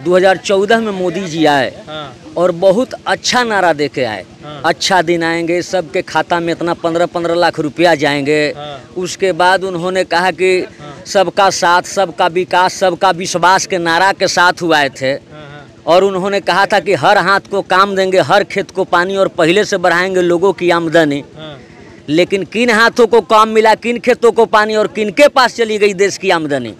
2014 में मोदी जी आए और बहुत अच्छा नारा दे के आए। अच्छा दिन आएंगे, सबके खाता में इतना 15-15 लाख रुपया जाएंगे। उसके बाद उन्होंने कहा कि सबका साथ, सबका विकास, सबका विश्वास के नारा के साथ हुए थे। और उन्होंने कहा था कि हर हाथ को काम देंगे, हर खेत को पानी, और पहले से बढ़ाएंगे लोगों की आमदनी। लेकिन किन हाथों को काम मिला, किन खेतों को पानी, और किन के पास चली गई देश की आमदनी?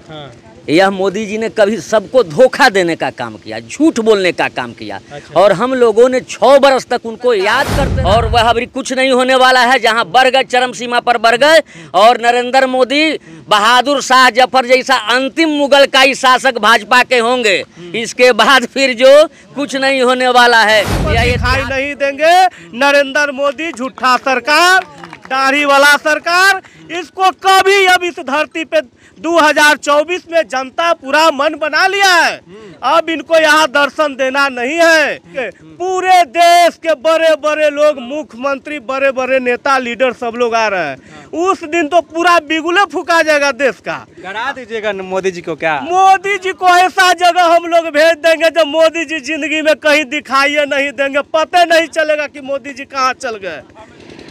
यह मोदी जी ने कभी सबको धोखा देने का काम किया, झूठ बोलने का काम किया। और हम लोगों ने 6 बरस तक उनको याद करते, और वह अभी कुछ नहीं होने वाला है। जहां बढ़ गए, चरम सीमा पर बढ़ गए, और नरेंद्र मोदी बहादुर शाह जफर जैसा अंतिम मुगल का ही शासक भाजपा के होंगे। इसके बाद फिर जो कुछ नहीं होने वाला है, दिखाई नहीं देंगे। नरेंद्र मोदी झूठा सरकार, दाढ़ी वाला सरकार, इसको कभी अब इस धरती पे 2024 में जनता पूरा मन बना लिया है। अब इनको यहाँ दर्शन देना नहीं है। पूरे देश के बड़े बड़े लोग, मुख्यमंत्री, बड़े बड़े नेता, लीडर सब लोग आ रहे हैं। उस दिन तो पूरा बिगुले फूका जाएगा देश का। करा दीजिएगा मोदी जी को। क्या मोदी जी को ऐसा जगह हम लोग भेज देंगे जब मोदी जी जिंदगी में कहीं दिखाई नहीं देंगे, पता नहीं चलेगा कि मोदी जी कहाँ चल गए।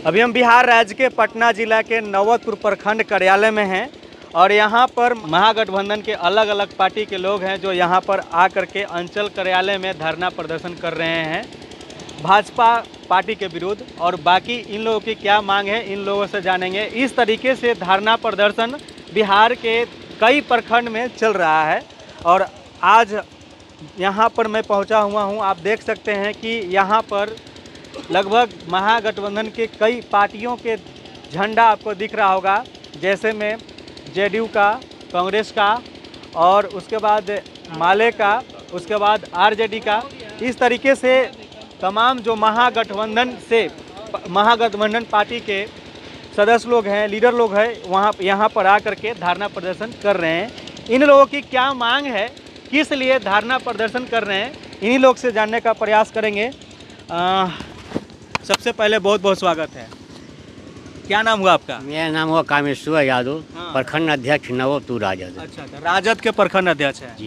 अभी हम बिहार राज्य के पटना जिला के नौबतपुर प्रखंड कार्यालय में हैं, और यहाँ पर महागठबंधन के अलग अलग पार्टी के लोग हैं जो यहाँ पर आकर के अंचल कार्यालय में धरना प्रदर्शन कर रहे हैं भाजपा पार्टी के विरुद्ध। और बाकी इन लोगों की क्या मांग है, इन लोगों से जानेंगे। इस तरीके से धरना प्रदर्शन बिहार के कई प्रखंड में चल रहा है। और आज यहाँ पर मैं पहुँचा हुआ हूँ, आप देख सकते हैं कि यहाँ पर लगभग महागठबंधन के कई पार्टियों के झंडा आपको दिख रहा होगा, जैसे में जेडीयू का, कांग्रेस का, और उसके बाद माले का, उसके बाद आरजेडी का। इस तरीके से तमाम जो महागठबंधन पार्टी के सदस्य लोग हैं, लीडर लोग हैं, यहाँ पर आकर के धरना प्रदर्शन कर रहे हैं। इन लोगों की क्या मांग है, किस लिए धरना प्रदर्शन कर रहे हैं, इन्हीं लोग से जानने का प्रयास करेंगे। सबसे पहले बहुत बहुत स्वागत है। क्या नाम हुआ आपका? मेरा नाम हुआ कामेश्वर यादव, प्रखंड अध्यक्ष नौबतपुर राजद। अच्छा, राजद के प्रखंड अध्यक्ष हैं जी।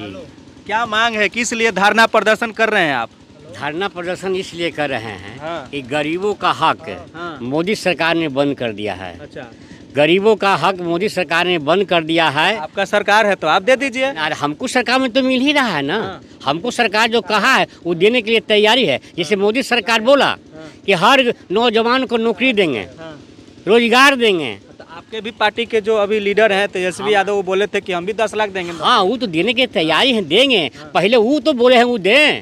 क्या मांग है, किस लिए धरना प्रदर्शन कर रहे हैं आप? धरना प्रदर्शन इसलिए कर रहे हैं कि गरीबों का हक मोदी सरकार ने बंद कर दिया है। अच्छा, गरीबों का हक मोदी सरकार ने बंद कर दिया है। आपका सरकार है तो आप दे दीजिए। अरे हमको सरकार में तो मिल ही रहा है ना। हमको सरकार जो कहा है वो देने के लिए तैयारी है। जैसे मोदी सरकार बोला कि हर नौजवान को नौकरी देंगे, रोजगार देंगे। तो आपके भी पार्टी के जो अभी लीडर हैं तेजस्वी यादव, वो बोले थे कि हम भी 10 लाख देंगे। हाँ, वो तो देने की तैयारी है, देंगे। पहले वो तो बोले हैं वो दें।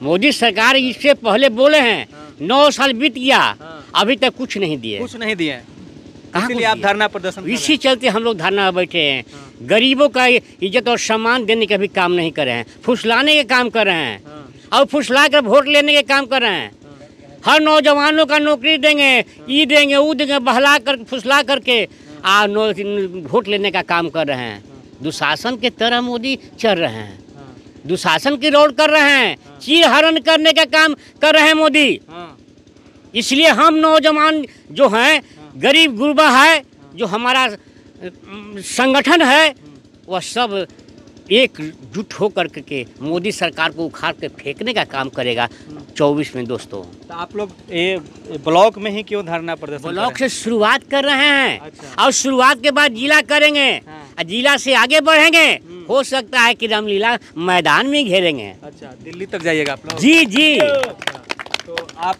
मोदी सरकार इससे पहले बोले हैं, 9 साल बीत गया, अभी तक कुछ नहीं दिए। कुछ नहीं दिए, कहाँ इसलिए आप धरना प्रदर्शन? इसी चलते हम लोग धरना बैठे हैं। गरीबों का इज्जत और सम्मान देने का भी काम नहीं कर रहे हैं, फुसलाने के काम कर रहे हैं, और फुसला कर वोट लेने के काम कर रहे हैं। हर नौजवानों का नौकरी देंगे, ये देंगे, वो देंगे, बहला कर फुसला करके वोट लेने का काम कर रहे हैं। दुशासन के तरह मोदी चल रहे हैं, दुशासन की रोड कर रहे हैं, चीर हरण करने का काम कर रहे हैं मोदी। इसलिए हम नौजवान जो हैं, गरीब गुरबा है, जो हमारा संगठन है, वह सब एकजुट होकर के मोदी सरकार को उखाड़ के फेंकने का काम करेगा 24 में। दोस्तों, तो आप लोग ब्लॉक में ही क्यों धरना प्रदर्शन? ब्लॉक से शुरुआत कर रहे हैं। अच्छा। और शुरुआत के बाद जिला करेंगे, और जिला से आगे बढ़ेंगे। हो सकता है कि रामलीला मैदान में घेरेंगे। अच्छा, दिल्ली तक जाइएगा आप लोग? जी जी। तो आप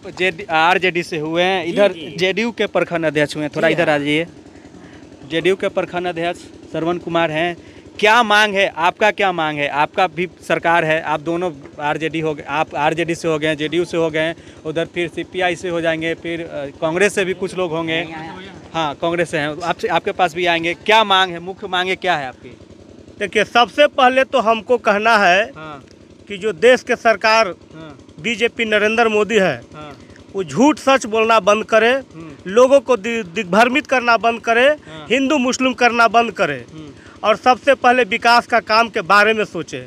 आरजेडी से हुए हैं, इधर जेडीयू के प्रखंड अध्यक्ष हुए हैं, थोड़ा इधर आ जाइए। जेडीयू के प्रखंड अध्यक्ष श्रवण कुमार हैं। क्या मांग है आपका, क्या मांग है? आपका भी सरकार है, आप दोनों आरजेडी हो गए, आप आरजेडी से हो गए, जेडीयू से हो गए, उधर फिर सीपीआई से हो जाएंगे, फिर कांग्रेस से भी कुछ लोग होंगे। हाँ, कांग्रेस से हैं, आपके पास भी आएंगे। क्या मांग है, मुख्य मांगे क्या है आपकी? देखिए, सबसे पहले तो हमको कहना है कि जो देश के सरकार बीजेपी नरेंद्र मोदी है, वो झूठ सच बोलना बंद करे, लोगों को दिग्भ्रमित करना बंद करे, हिंदू मुस्लिम करना बंद करे, और सबसे पहले विकास का काम के बारे में सोचे।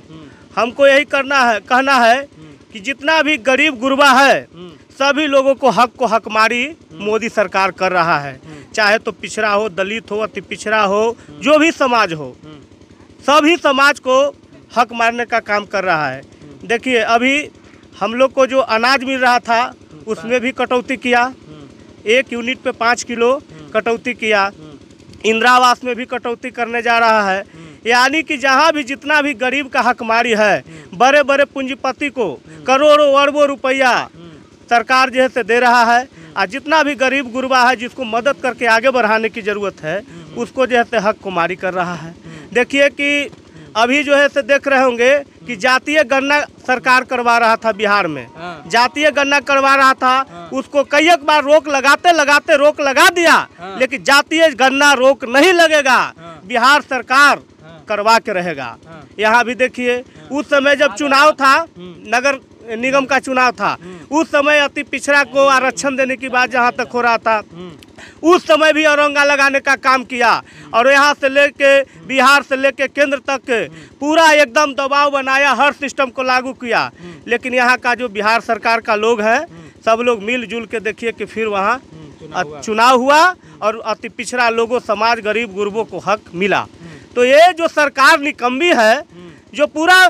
हमको यही कहना है कि जितना भी गरीब गुरबा है, सभी लोगों को हकमारी मोदी सरकार कर रहा है। चाहे तो पिछड़ा हो, दलित हो, अति पिछड़ा हो, जो भी समाज हो, सभी समाज को हक मारने का काम कर रहा है। देखिए अभी हम लोग को जो अनाज मिल रहा था उसमें भी कटौती किया, 1 यूनिट पे 5 किलो कटौती किया। इंदिरा आवास में भी कटौती करने जा रहा है। यानी कि जहाँ भी जितना भी गरीब का हकमारी है, बड़े बड़े पूंजीपति को करोड़ों अरबों रुपया सरकार जो है से दे रहा है, और जितना भी गरीब गुरबा है जिसको मदद करके आगे बढ़ाने की ज़रूरत है उसको जो है से हक कुमारी कर रहा है। देखिए कि अभी जो है से देख रहे होंगे कि जातीय गणना सरकार करवा रहा था बिहार में, जातीय गणना करवा रहा था, उसको कई एक बार रोक लगाते रोक लगा दिया, लेकिन जातीय गणना रोक नहीं लगेगा, बिहार सरकार करवा के रहेगा। यहाँ भी देखिए उस समय जब चुनाव था, नगर निगम का चुनाव था, उस समय अति पिछड़ा को आरक्षण देने की बात जहाँ तक हो रहा था, उस समय भी औरंगा लगाने का काम किया और यहाँ से लेके बिहार से लेके केंद्र तक पूरा एकदम दबाव बनाया, हर सिस्टम को लागू किया। लेकिन यहाँ का जो बिहार सरकार का लोग है, सब लोग मिलजुल के देखिए कि फिर वहाँ चुनाव हुआ और अति पिछड़ा लोगों, समाज, गरीब गुरबों को हक मिला। तो ये जो सरकार निकम्मी है, जो पूरा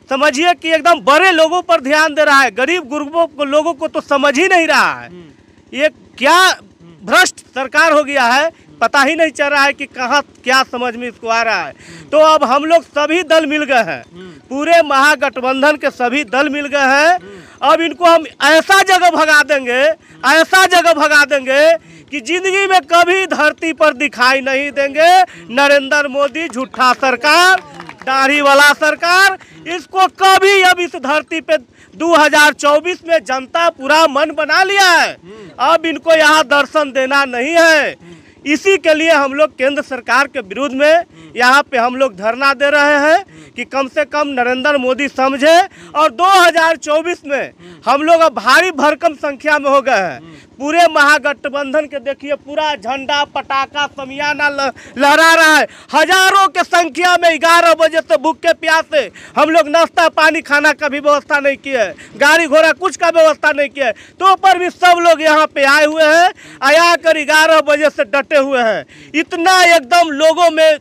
समझिए कि एकदम बड़े लोगों पर ध्यान दे रहा है, गरीब गुरबों को लोगों को तो समझ ही नहीं रहा है। ये क्या भ्रष्ट सरकार हो गया है, पता ही नहीं चल रहा है कि कहाँ क्या समझ में इसको आ रहा है। तो अब हम लोग सभी दल मिल गए हैं, पूरे महागठबंधन के सभी दल मिल गए हैं। अब इनको हम ऐसा जगह भगा देंगे, ऐसा जगह भगा देंगे कि जिंदगी में कभी धरती पर दिखाई नहीं देंगे। नरेंद्र मोदी झूठा सरकार, दाढ़ी वाला सरकार, इसको कभी अब इस धरती पे 2024 में जनता पूरा मन बना लिया है। अब इनको यहाँ दर्शन देना नहीं है। इसी के लिए हम लोग केंद्र सरकार के विरुद्ध में यहाँ पे हम लोग धरना दे रहे हैं कि कम से कम नरेंद्र मोदी समझे। और 2024 में हम लोग अब भारी भरकम संख्या में हो गए हैं। पूरे महागठबंधन के देखिए पूरा झंडा पटाखा समियाना लहरा रहा है। हजारों के संख्या में 11 बजे से भूखे प्यासे हम लोग नाश्ता पानी खाना का भी व्यवस्था नहीं किया है, गाड़ी घोड़ा कुछ का व्यवस्था नहीं किया है, तो पर भी सब लोग यहाँ पे आए हुए हैं, आया कर 11 बजे से डटे हुए हैं। इतना एकदम लोगों में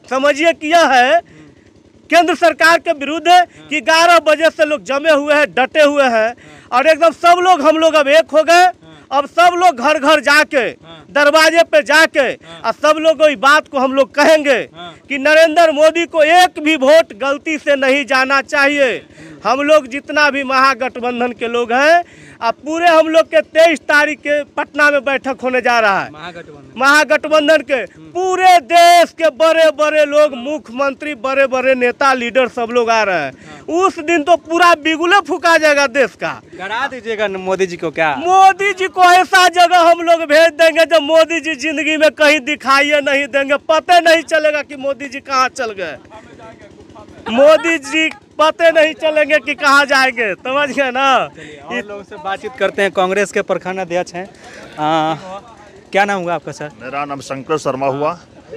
समझिए किया है केंद्र सरकार के विरुद्ध कि 11 बजे से लोग जमे हुए हैं, डटे हुए हैं और एकदम सब लोग हम लोग अब एक हो गए। अब सब लोग घर घर जाके दरवाजे पे जाके और सब लोग इस बात को हम लोग कहेंगे कि नरेंद्र मोदी को एक भी वोट गलती से नहीं जाना चाहिए। हम लोग जितना भी महागठबंधन के लोग हैं, अब पूरे हम लोग के 23 तारीख के पटना में बैठक होने जा रहा है। महागठबंधन के पूरे देश के बड़े बड़े लोग, मुख्यमंत्री, बड़े बड़े नेता, लीडर सब लोग आ रहे हैं। उस दिन तो पूरा बिगुले फूका जाएगा देश का। करा दीजिएगा मोदी जी को। क्या मोदी जी को ऐसा जगह हम लोग भेज देंगे जब मोदी जी जिंदगी में कहीं दिखाई नहीं देंगे, पता नहीं चलेगा कि मोदी जी कहाँ चल गए। मोदी जी पते नहीं चलेंगे कि कहाँ जाएंगे, समझ गए ना। इस लोगों से बातचीत करते हैं। कांग्रेस के प्रखंड अध्यक्ष हैं, क्या नाम हुआ आपका सर? मेरा नाम शंकर शर्मा हुआ,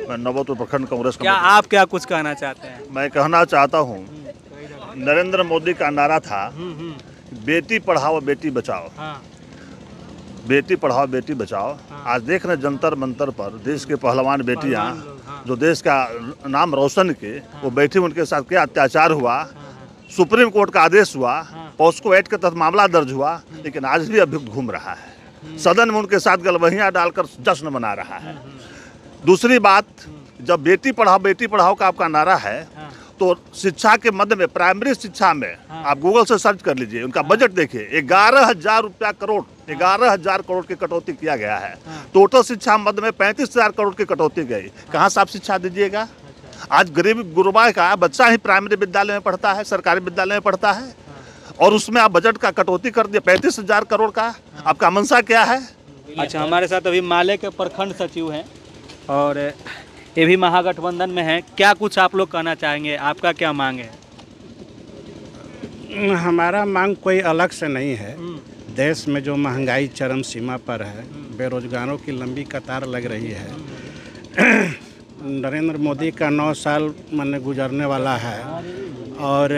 मैं नवोदय प्रखंड कांग्रेस। क्या आप क्या कुछ कहना चाहते हैं? मैं कहना चाहता हूँ, नरेंद्र मोदी का नारा था बेटी पढ़ाओ बेटी बचाओ, बेटी पढ़ाओ बेटी बचाओ। आज देख रहे जंतर मंतर पर देश के पहलवान बेटियां जो देश का नाम रोशन के, वो बैठी, उनके साथ क्या अत्याचार हुआ, सुप्रीम कोर्ट का आदेश हुआ, पॉस्को एक्ट के तहत मामला दर्ज हुआ, लेकिन आज भी अभियुक्त घूम रहा है। सदन में उनके साथ गलबहियां डालकर जश्न मना रहा है। दूसरी बात, जब बेटी पढ़ाओ का आपका नारा है, तो शिक्षा के मध्य में, प्राइमरी शिक्षा में आप गूगल से सर्च कर लीजिए, उनका बजट देखिए, 11,000 रुपया करोड़, 11,000 करोड़ की कटौती किया गया है। टोटल शिक्षा मध्य में 35,000 करोड़ की कटौती गई। कहाँ से आप शिक्षा दीजिएगा? आज गरीब गुरबा का बच्चा ही प्राइमरी विद्यालय में पढ़ता है, सरकारी विद्यालय में पढ़ता है, और उसमें आप बजट का कटौती कर दिए 35,000 करोड़ का। आपका मंशा क्या है? अच्छा, हमारे साथ अभी माले के प्रखंड सचिव हैं और ये भी महागठबंधन में है। क्या कुछ आप लोग कहना चाहेंगे? आपका क्या मांग है? हमारा मांग कोई अलग से नहीं है। देश में जो महंगाई चरम सीमा पर है, बेरोजगारों की लंबी कतार लग रही है। नरेंद्र मोदी का 9 साल मन गुजरने वाला है और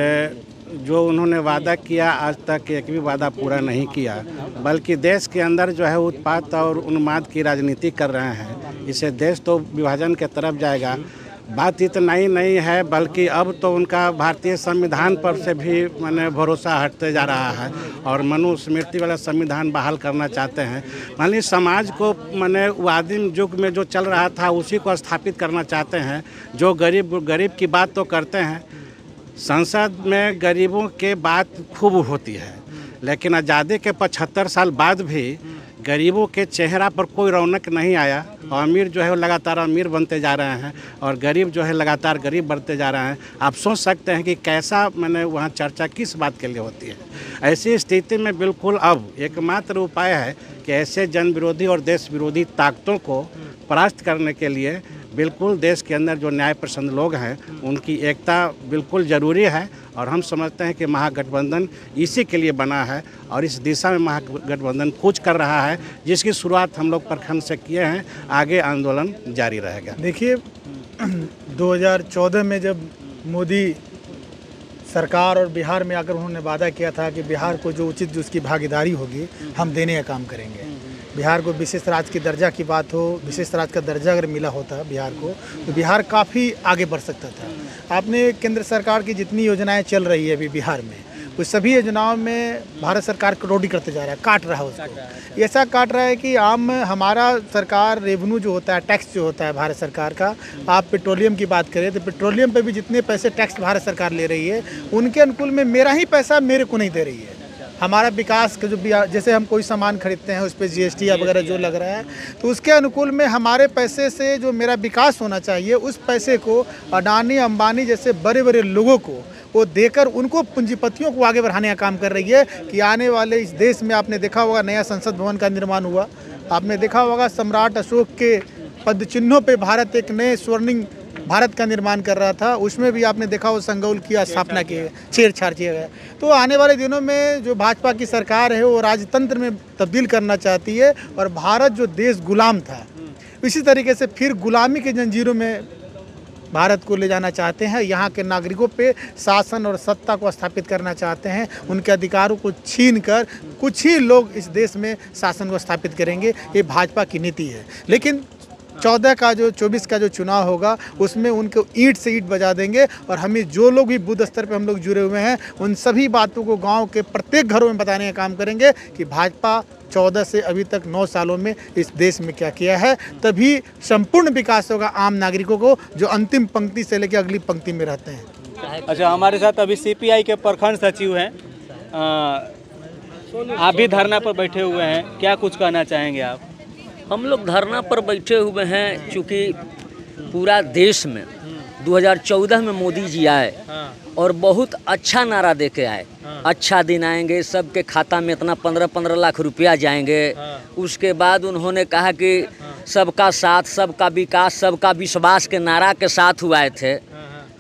जो उन्होंने वादा किया आज तक एक भी वादा पूरा नहीं किया, बल्कि देश के अंदर जो है उत्पात और उन्माद की राजनीति कर रहे हैं। इससे देश तो विभाजन के तरफ जाएगा। बात इतना ही नहीं है, बल्कि अब तो उनका भारतीय संविधान पर से भी माने भरोसा हटते जा रहा है और मनुस्मृति वाला संविधान बहाल करना चाहते हैं। मान ली समाज को माने आदिम युग में जो चल रहा था उसी को स्थापित करना चाहते हैं। जो गरीब की बात तो करते हैं, संसद में गरीबों के बात खूब होती है, लेकिन आज़ादी के 75 साल बाद भी गरीबों के चेहरा पर कोई रौनक नहीं आया। और अमीर जो है वो लगातार अमीर बनते जा रहे हैं और गरीब जो है लगातार गरीब बनते जा रहे हैं। आप सोच सकते हैं कि कैसा मैंने वहाँ चर्चा किस बात के लिए होती है। ऐसी स्थिति में बिल्कुल अब एकमात्र उपाय है कि ऐसे जन विरोधी और देश विरोधी ताकतों को परास्त करने के लिए बिल्कुल देश के अंदर जो न्याय पसंद लोग हैं उनकी एकता बिल्कुल ज़रूरी है। और हम समझते हैं कि महागठबंधन इसी के लिए बना है और इस दिशा में महागठबंधन कूच कर रहा है, जिसकी शुरुआत हम लोग प्रखंड से किए हैं। आगे आंदोलन जारी रहेगा। देखिए 2014 में जब मोदी सरकार और बिहार में आकर उन्होंने वादा किया था कि बिहार को जो उचित जो उसकी भागीदारी होगी हम देने का काम करेंगे। बिहार को विशेष राज्य की दर्जा की बात हो, विशेष राज्य का दर्जा अगर मिला होता बिहार को तो बिहार काफ़ी आगे बढ़ सकता था। आपने केंद्र सरकार की जितनी योजनाएं चल रही है अभी बिहार में, उस सभी योजनाओं में भारत सरकार कटौती करते जा रहा है, काट रहा है उसको। ऐसा काट रहा है कि हमारा सरकार रेवेन्यू जो होता है, टैक्स जो होता है भारत सरकार का, आप पेट्रोलियम की बात करें तो पेट्रोलियम पे भी जितने पैसे टैक्स भारत सरकार ले रही है उनके अनुकूल में मेरा ही पैसा मेरे को नहीं दे रही है। हमारा विकास का जो जैसे हम कोई सामान खरीदते हैं उस पर GST या वगैरह जो लग रहा है तो उसके अनुकूल में हमारे पैसे से जो मेरा विकास होना चाहिए उस पैसे को अडानी अंबानी जैसे बड़े बड़े लोगों को वो देकर उनको पूंजीपतियों को आगे बढ़ाने का काम कर रही है। कि आने वाले इस देश में आपने देखा होगा नया संसद भवन का निर्माण हुआ, आपने देखा होगा सम्राट अशोक के पद चिन्हों पर भारत एक नए स्वर्णिम भारत का निर्माण कर रहा था, उसमें भी आपने देखा वो संगौल की स्थापना की छेड़छाड़ किया गया। तो आने वाले दिनों में जो भाजपा की सरकार है वो राजतंत्र में तब्दील करना चाहती है और भारत जो देश गुलाम था इसी तरीके से फिर गुलामी के जंजीरों में भारत को ले जाना चाहते हैं। यहाँ के नागरिकों पे शासन और सत्ता को स्थापित करना चाहते हैं, उनके अधिकारों को छीन कर कुछ ही लोग इस देश में शासन को स्थापित करेंगे। ये भाजपा की नीति है। लेकिन 24 का जो चुनाव होगा उसमें उनको ईंट से ईंट बजा देंगे और हमें जो लोग भी बूथ स्तर पे हम लोग जुड़े हुए हैं उन सभी बातों को गांव के प्रत्येक घरों में बताने का काम करेंगे कि भाजपा 14 से अभी तक 9 सालों में इस देश में क्या किया है। तभी संपूर्ण विकास होगा आम नागरिकों को जो अंतिम पंक्ति से लेकर अगली पंक्ति में रहते हैं। अच्छा, हमारे साथ अभी CPI के प्रखंड सचिव हैं, आप भी धरना पर बैठे हुए हैं, क्या कुछ कहना चाहेंगे आप? हम लोग धरना पर बैठे हुए हैं क्योंकि पूरा देश में 2014 में मोदी जी आए और बहुत अच्छा नारा दे के आए। अच्छा दिन आएंगे, सबके खाता में इतना 15-15 लाख रुपया जाएंगे। उसके बाद उन्होंने कहा कि सबका साथ, सबका विकास, सबका विश्वास के नारा के साथ हुए थे।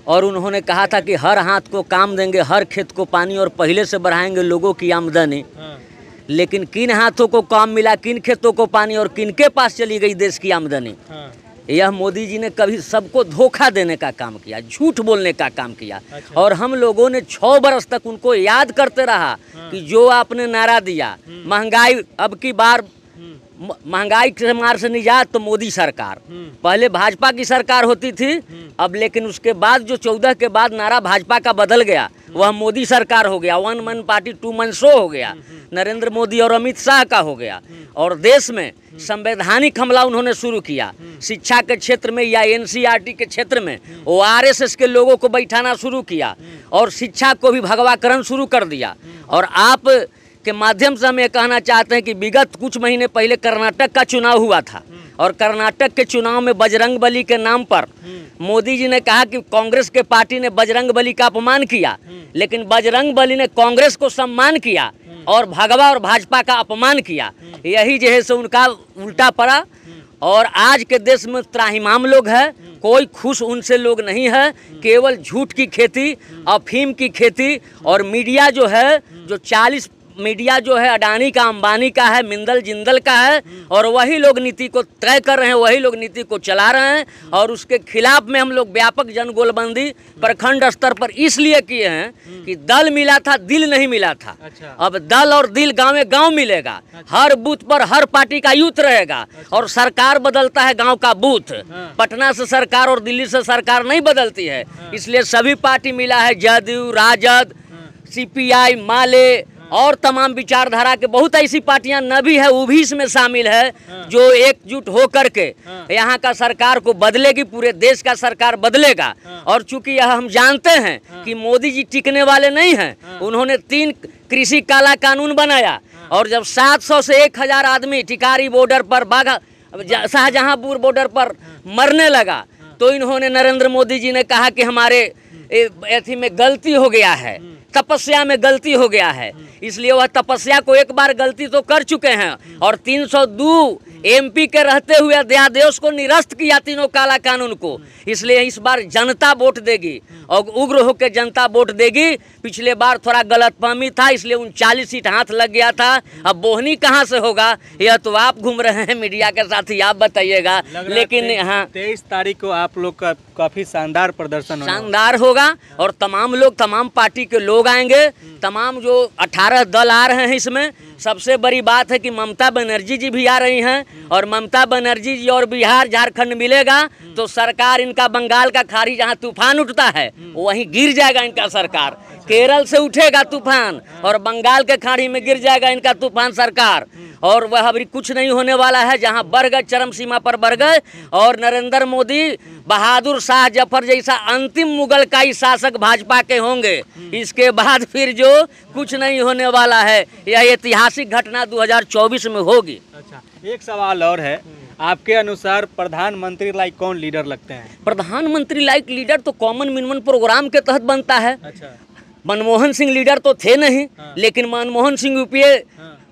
और उन्होंने कहा था कि हर हाथ को काम देंगे, हर खेत को पानी और पहले से बढ़ाएंगे लोगों की आमदनी। लेकिन किन हाथों को काम मिला, किन खेतों को पानी और किन के पास चली गई देश की आमदनी? यह मोदी जी ने कभी सबको धोखा देने का काम किया, झूठ बोलने का काम किया। और हम लोगों ने 6 बरस तक उनको याद करते रहा कि जो आपने नारा दिया, महंगाई अब की बार महंगाई के मार से निजात तो मोदी सरकार, पहले भाजपा की सरकार होती थी अब, लेकिन उसके बाद जो 14 के बाद नारा भाजपा का बदल गया वह मोदी सरकार हो गया। 1 मन पार्टी 2 मन शो हो गया, नरेंद्र मोदी और अमित शाह का हो गया। और देश में संवैधानिक हमला उन्होंने शुरू किया, शिक्षा के क्षेत्र में या NCERT के क्षेत्र में वो RSS के लोगों को बैठाना शुरू किया और शिक्षा को भी भगवाकरण शुरू कर दिया। और आप के माध्यम से हम ये कहना चाहते हैं कि विगत कुछ महीने पहले कर्नाटक का चुनाव हुआ था और कर्नाटक के चुनाव में बजरंगबली के नाम पर मोदी जी ने कहा कि कांग्रेस के पार्टी ने बजरंगबली का अपमान किया, लेकिन बजरंगबली ने कांग्रेस को सम्मान किया और भगवा और भाजपा का अपमान किया। यही जो है सो उनका उल्टा पड़ा। और आज के देश में त्राहिमाम लोग हैं, कोई खुश उनसे लोग नहीं है। केवल झूठ की खेती, अफीम की खेती और मीडिया जो है जो 40 मीडिया जो है अडानी का, अंबानी का है, मिंदल जिंदल का है, और वही लोग नीति को तय कर रहे हैं, वही लोग नीति को चला रहे हैं। और उसके खिलाफ में हम लोग व्यापक जनगोलबंदी प्रखंड स्तर पर इसलिए किए हैं कि दल मिला था, दिल नहीं मिला था। अब दल और दिल गाँव गाँव मिलेगा। हर बूथ पर हर पार्टी का यूथ रहेगा और सरकार बदलता है गाँव का बूथ। पटना से सरकार और दिल्ली से सरकार नहीं बदलती है, इसलिए सभी पार्टी मिला है, जदयू, राजद, CPI, माले और तमाम विचारधारा के बहुत ऐसी पार्टियां न भी है, वो भी इसमें शामिल है, जो एकजुट हो करके यहाँ का सरकार को बदलेगी, पूरे देश का सरकार बदलेगा। और चूंकि यह हम जानते हैं कि मोदी जी टिकने वाले नहीं हैं, उन्होंने 3 कृषि काला कानून बनाया, और जब 700 से 1000 आदमी टिकारी बॉर्डर पर, बाघा शाहजहांपुर बॉर्डर पर मरने लगा, तो इन्होंने, नरेंद्र मोदी जी ने कहा कि हमारे एथी में गलती हो गया है, तपस्या में गलती हो गया है। इसलिए वह तपस्या को एक बार गलती तो कर चुके हैं, और 302 MP के रहते हुए अध्यादेश को निरस्त किया, तीनों काला कानून को। इसलिए इस बार जनता वोट देगी और उग्र होकर जनता वोट देगी। पिछले बार थोड़ा गलतफहमी था, इसलिए 39 सीट हाथ लग गया था। अब बोहनी कहाँ से होगा, यह तो आप घूम रहे हैं मीडिया के साथ ही, आप बताइएगा। लेकिन हाँ, 23 तारीख को आप लोग का काफ़ी शानदार प्रदर्शन शानदार होगा, और तमाम लोग, तमाम पार्टी के लोग आएंगे, तमाम जो 18 दल आ रहे हैं। इसमें सबसे बड़ी बात है कि ममता बनर्जी जी भी आ रही हैं, और ममता बनर्जी जी और बिहार झारखंड मिलेगा तो सरकार इनका, बंगाल का खाड़ी जहां तूफान उठता है वहीं गिर जाएगा इनका सरकार। केरल से उठेगा तूफान और बंगाल के खाड़ी में गिर जाएगा इनका तूफान सरकार, और वह अभी कुछ नहीं होने वाला है। जहां बढ़ गए, चरम सीमा पर बढ़ गए, और नरेंद्र मोदी बहादुर शाह जफर जैसा अंतिम मुगल का ही शासक भाजपा के होंगे। इसके बाद फिर जो कुछ नहीं होने वाला है, यह ऐतिहासिक घटना 2024 में होगी। अच्छा, एक सवाल और है, आपके अनुसार प्रधानमंत्री लाइक कौन लीडर लगते हैं? प्रधानमंत्री लाइक लीडर तो कॉमन मिनिमम प्रोग्राम के तहत बनता है। अच्छा, मनमोहन सिंह लीडर तो थे नहीं, लेकिन मनमोहन सिंह यूपीए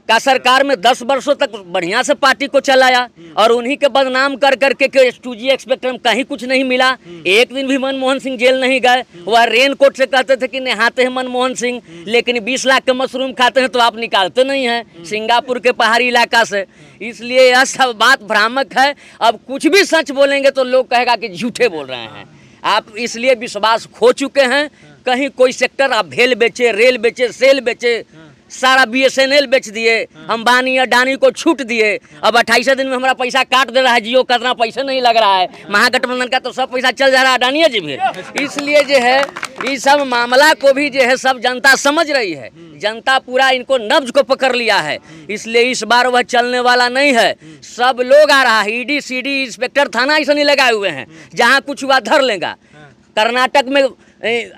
का सरकार में 10 वर्षों तक बढ़िया से पार्टी को चलाया, और उन्हीं के बदनाम कर करके S2G एक्सपेक्टर में कहीं कुछ नहीं मिला। एक दिन भी मनमोहन सिंह जेल नहीं गए। वह रेन कोट से कहते थे कि नहाते हैं मनमोहन सिंह, लेकिन 20 लाख के मशरूम खाते हैं तो आप निकालते नहीं हैं सिंगापुर के पहाड़ी इलाका से। इसलिए यह सब बात भ्रामक है। अब कुछ भी सच बोलेंगे तो लोग कहेगा कि झूठे बोल रहे हैं आप, इसलिए विश्वास खो चुके हैं। कहीं कोई सेक्टर आप भेल बेचे, रेल बेचे, सेल बेचे, सारा BSNL बेच दिए, अंबानी अडानी को छूट दिए। अब 28 दिन में हमारा पैसा काट दे रहा है, जियो का इतना पैसा नहीं लग रहा है, महागठबंधन का तो सब पैसा चल जा रहा है अडानी जी भी। इसलिए जो है इस सब मामला को भी जो है सब जनता समझ रही है, जनता पूरा इनको नब्ज को पकड़ लिया है। इसलिए इस बार वह चलने वाला नहीं है। सब लोग आ रहा है, ED CD इंस्पेक्टर थाना ऐसा नहीं लगाए हुए हैं, जहाँ कुछ हुआ धर लेगा। कर्नाटक में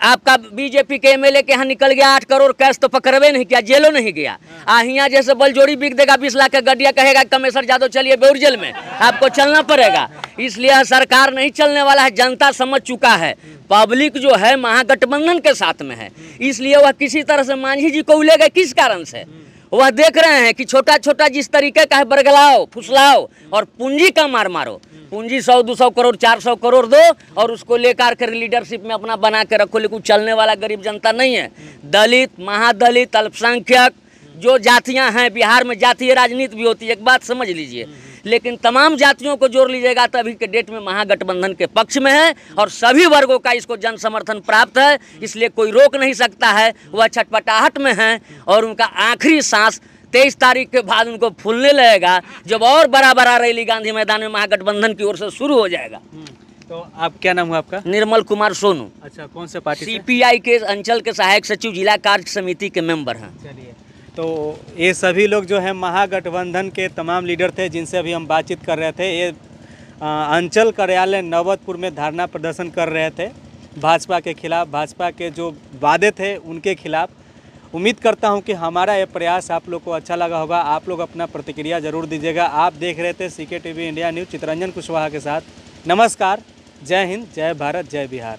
आपका बीजेपी के MLA के यहाँ निकल गया 8 करोड़ कैश, तो पकड़वे नहीं किया, जेलों नहीं गया। यहाँ जैसे बलजोड़ी बिक देगा 20 लाख का गड्डिया, कहेगा कमेसर यादव चलिए बेउर जेल में, आपको चलना पड़ेगा। इसलिए सरकार नहीं चलने वाला है, जनता समझ चुका है। पब्लिक जो है महागठबंधन के साथ में है, इसलिए वह किसी तरह से मांझी जी को उलेगा। किस कारण से? वह देख रहे हैं कि छोटा छोटा जिस तरीके का है बरगलाओ, फुसलाओ और पूंजी का मार मारो। पूंजी 100-200 करोड़ 400 करोड़ दो और उसको लेकर के लीडरशिप में अपना बना के रखो, लेकिन चलने वाला गरीब जनता नहीं है। दलित, महादलित, अल्पसंख्यक जो जातियां हैं, बिहार में जातीय राजनीति भी होती है, एक बात समझ लीजिए, लेकिन तमाम जातियों को जोड़ लीजिएगा तो अभी के डेट में महागठबंधन के पक्ष में है और सभी वर्गों का इसको जन समर्थन प्राप्त है। इसलिए कोई रोक नहीं सकता है। वह छटपटाहट में है और उनका आखिरी सांस 23 तारीख के बाद उनको फूलने लगेगा, जब और बड़ा बड़ा रैली गांधी मैदान में महागठबंधन की ओर से शुरू हो जाएगा। तो आप, क्या नाम हुआ आपका? निर्मल कुमार सोनू। अच्छा, कौन से पार्टी से? CPI के अंचल के सहायक सचिव, जिला कार्य समिति के मेंबर हैं। चलिए, तो ये सभी लोग जो है महागठबंधन के तमाम लीडर थे जिनसे अभी हम बातचीत कर रहे थे। ये अंचल कार्यालय नवतपुर में धरना प्रदर्शन कर रहे थे भाजपा के खिलाफ, भाजपा के जो वादे थे उनके खिलाफ। उम्मीद करता हूं कि हमारा ये प्रयास आप लोग को अच्छा लगा होगा। आप लोग अपना प्रतिक्रिया ज़रूर दीजिएगा। आप देख रहे थे CK TV India News, Chittaranjan Kushwaha के साथ। नमस्कार, जय हिंद, जय भारत, जय बिहार।